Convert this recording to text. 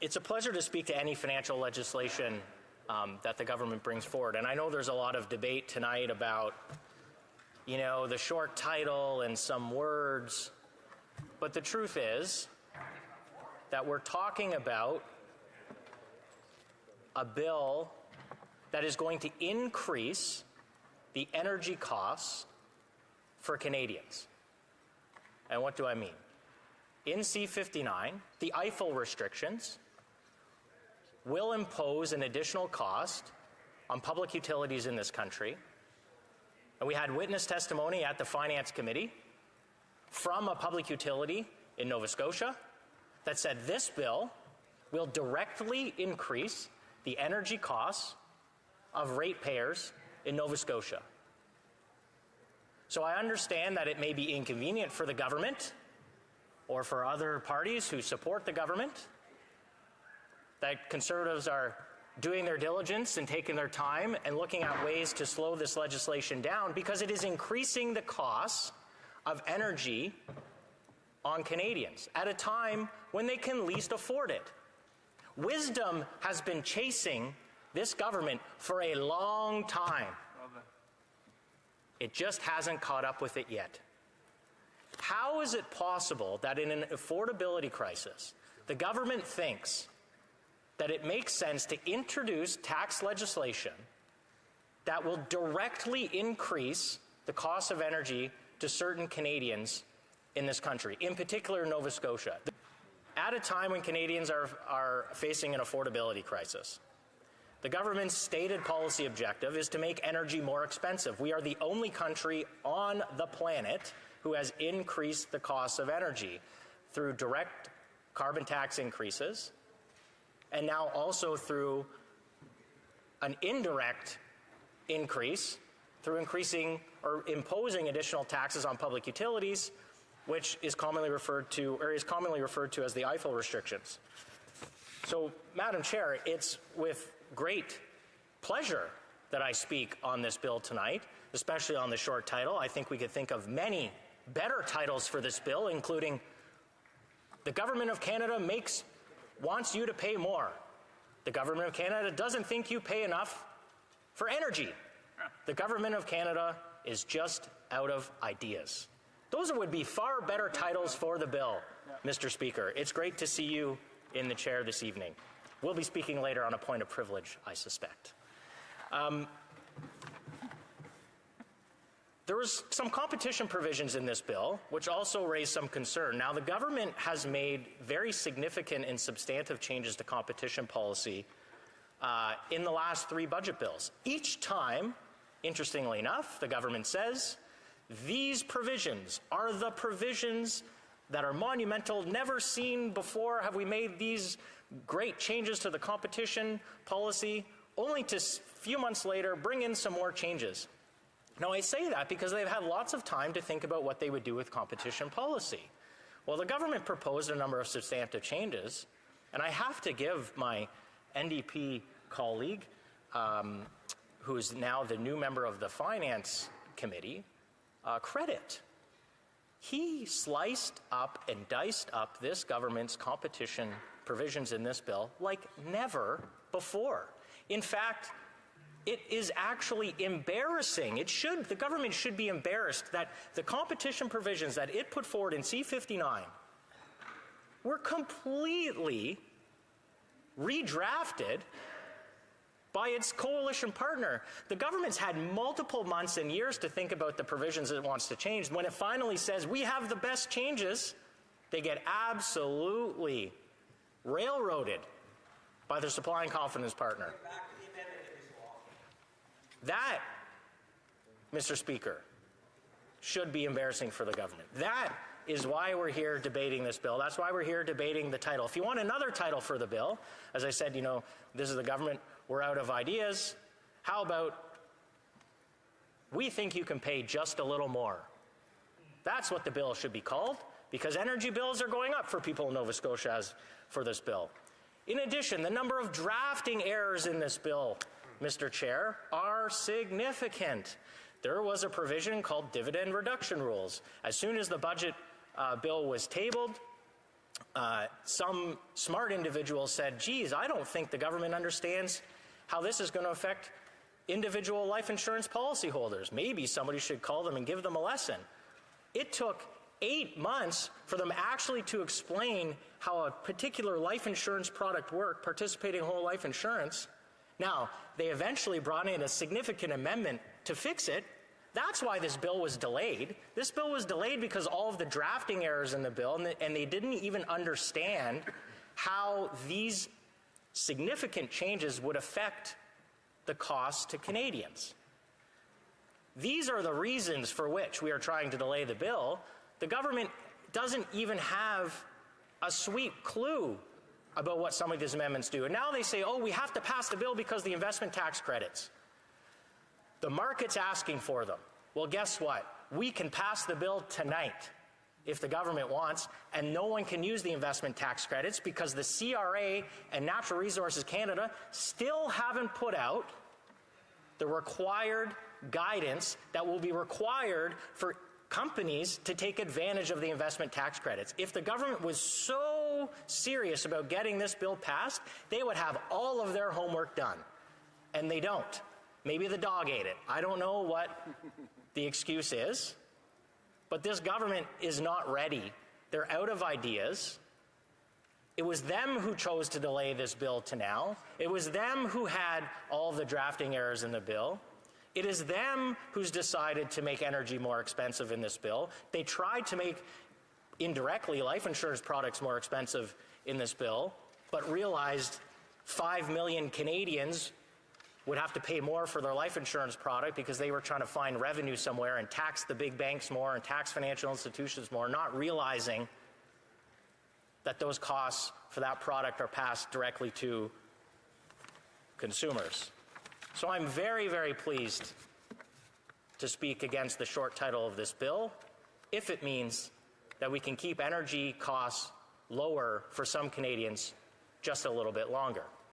It's a pleasure to speak to any financial legislation that the government brings forward. And I know there's a lot of debate tonight about, you know, the short title and some words. But the truth is that we're talking about a bill that is going to increase the energy costs for Canadians. And what do I mean? In C-59, the Eiffel restrictions will impose an additional cost on public utilities in this country. And we had witness testimony at the Finance Committee from a public utility in Nova Scotia that said this bill will directly increase the energy costs of ratepayers in Nova Scotia. So I understand that it may be inconvenient for the government or for other parties who support the government, that Conservatives are doing their diligence and taking their time and looking at ways to slow this legislation down because it is increasing the costs of energy on Canadians at a time when they can least afford it. Wisdom has been chasing this government for a long time. It just hasn't caught up with it yet. How is it possible that in an affordability crisis, the government thinks that it makes sense to introduce tax legislation that will directly increase the cost of energy to certain Canadians in this country, in particular Nova Scotia, at a time when Canadians are facing an affordability crisis? The government's stated policy objective is to make energy more expensive. We are the only country on the planet who has increased the cost of energy through direct carbon tax increases, and now also through an indirect increase through increasing or imposing additional taxes on public utilities, which is commonly referred to as the Eiffel restrictions. So, Madam Chair, it's with great pleasure that I speak on this bill tonight, especially on the short title. I think we could think of many better titles for this bill, including "The Government of Canada wants you to pay more." "The Government of Canada doesn't think you pay enough for energy." "The Government of Canada is just out of ideas." Those would be far better titles for the bill, Mr. Speaker. It's great to see you in the chair this evening. We'll be speaking later on a point of privilege, I suspect. There was some competition provisions in this bill, which also raised some concern. Now, the government has made very significant and substantive changes to competition policy in the last 3 budget bills. Each time, interestingly enough, the government says, these provisions are the provisions that are monumental, never seen before have we made these great changes to the competition policy, only to a few months later bring in some more changes. Now, I say that because they've had lots of time to think about what they would do with competition policy. Well, the government proposed a number of substantive changes, and I have to give my NDP colleague, who is now the new member of the Finance Committee, credit. He sliced up and diced up this government's competition provisions in this bill like never before. In fact, it is actually embarrassing. The government should be embarrassed that the competition provisions that it put forward in C-59 were completely redrafted by its coalition partner. The government's had multiple months and years to think about the provisions it wants to change. When it finally says, we have the best changes, they get absolutely railroaded by their supply and confidence partner. That, Mr. Speaker, should be embarrassing for the government. That is why we're here debating this bill. That's why we're here debating the title. If you want another title for the bill, as I said, you know, this is the government, we're out of ideas. How about, we think you can pay just a little more? That's what the bill should be called, because energy bills are going up for people in Nova Scotia as for this bill. In addition, the number of drafting errors in this bill, Mr. Chair, are significant. There was a provision called dividend reduction rules. As soon as the budget bill was tabled, some smart individual said, geez, I don't think the government understands how this is going to affect individual life insurance policyholders. Maybe somebody should call them and give them a lesson. It took 8 months for them actually to explain how a particular life insurance product worked, participating whole life insurance. Now, they eventually brought in a significant amendment to fix it. That's why this bill was delayed. This bill was delayed because all of the drafting errors in the bill, and they didn't even understand how these significant changes would affect the cost to Canadians. These are the reasons for which we are trying to delay the bill. The government doesn't even have a sweet clue about what some of these amendments do. And now they say, oh, we have to pass the bill because of the investment tax credits. The market's asking for them. Well, guess what? We can pass the bill tonight if the government wants, and no one can use the investment tax credits because the CRA and Natural Resources Canada still haven't put out the required guidance that will be required for companies to take advantage of the investment tax credits. If the government was so serious about getting this bill passed, they would have all of their homework done, and they don't. Maybe the dog ate it. I don't know what the excuse is, but this government is not ready. They're out of ideas. It was them who chose to delay this bill to now. It was them who had all of the drafting errors in the bill. It is them who's decided to make energy more expensive in this bill. They tried to make, indirectly, life insurance products more expensive in this bill, but realized 5 million Canadians would have to pay more for their life insurance product because they were trying to find revenue somewhere and tax the big banks more and tax financial institutions more, not realizing that those costs for that product are passed directly to consumers. So I'm very, very pleased to speak against the short title of this bill if it means that we can keep energy costs lower for some Canadians just a little bit longer.